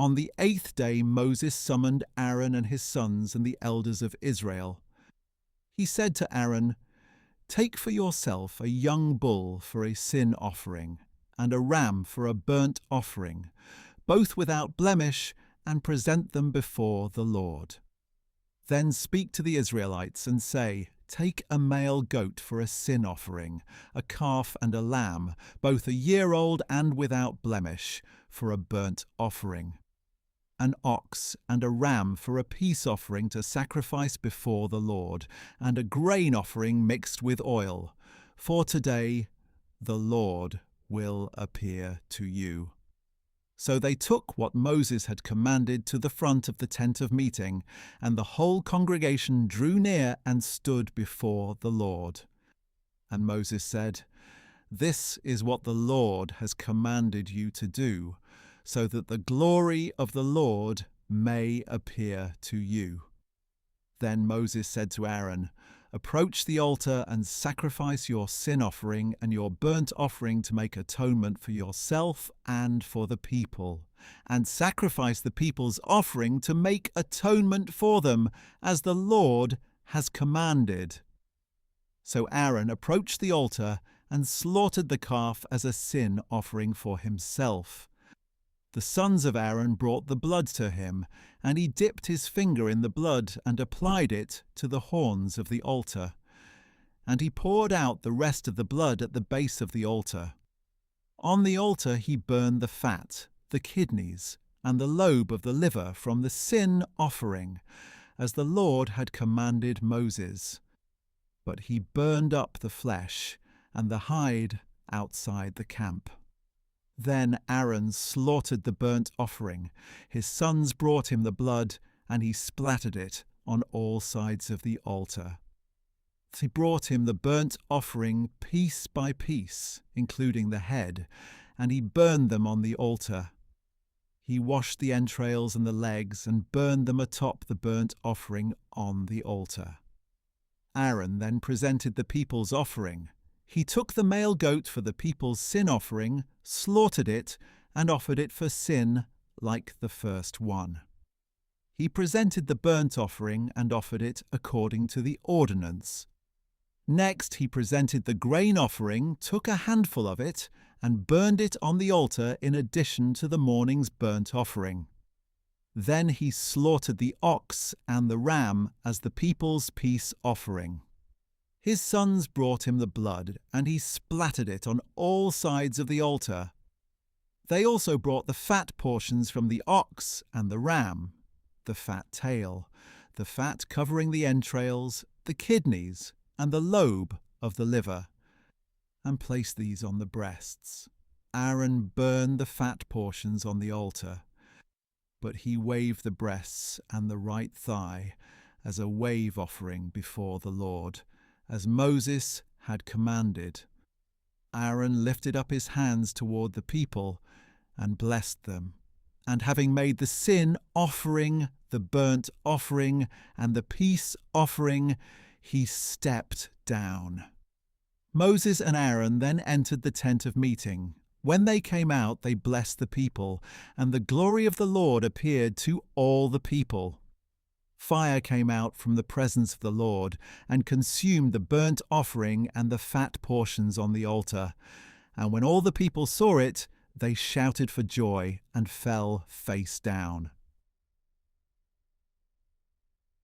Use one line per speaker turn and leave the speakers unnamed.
On the 8th day Moses summoned Aaron and his sons and the elders of Israel. He said to Aaron, "Take for yourself a young bull for a sin offering, and a ram for a burnt offering, both without blemish, and present them before the Lord. Then speak to the Israelites and say, 'Take a male goat for a sin offering, a calf and a lamb, both a year old and without blemish, for a burnt offering, an ox and a ram for a peace offering to sacrifice before the Lord, and a grain offering mixed with oil. For today the Lord will appear to you.'" So they took what Moses had commanded to the front of the tent of meeting, and the whole congregation drew near and stood before the Lord. And Moses said, "This is what the Lord has commanded you to do, so that the glory of the Lord may appear to you." Then Moses said to Aaron, "Approach the altar and sacrifice your sin offering and your burnt offering to make atonement for yourself and for the people, and sacrifice the people's offering to make atonement for them, as the Lord has commanded." So Aaron approached the altar and slaughtered the calf as a sin offering for himself. The sons of Aaron brought the blood to him, and he dipped his finger in the blood and applied it to the horns of the altar. And he poured out the rest of the blood at the base of the altar. On the altar he burned the fat, the kidneys, and the lobe of the liver from the sin offering, as the Lord had commanded Moses. But he burned up the flesh and the hide outside the camp. Then Aaron slaughtered the burnt offering. His sons brought him the blood, and he splattered it on all sides of the altar. He brought him the burnt offering piece by piece, including the head, and he burned them on the altar. He washed the entrails and the legs and burned them atop the burnt offering on the altar. Aaron then presented the people's offering. He took the male goat for the people's sin offering, slaughtered it, and offered it for sin like the first one. He presented the burnt offering and offered it according to the ordinance. Next he presented the grain offering, took a handful of it, and burned it on the altar in addition to the morning's burnt offering. Then he slaughtered the ox and the ram as the people's peace offering. His sons brought him the blood, and he splattered it on all sides of the altar. They also brought the fat portions from the ox and the ram, the fat tail, the fat covering the entrails, the kidneys, and the lobe of the liver, and placed these on the breasts. Aaron burned the fat portions on the altar, but he waved the breasts and the right thigh as a wave offering before the Lord, as Moses had commanded. Aaron lifted up his hands toward the people and blessed them, and having made the sin offering, the burnt offering, and the peace offering, he stepped down. Moses and Aaron then entered the tent of meeting. When they came out, they blessed the people, and the glory of the Lord appeared to all the people. Fire came out from the presence of the Lord and consumed the burnt offering and the fat portions on the altar. And when all the people saw it, they shouted for joy and fell face down.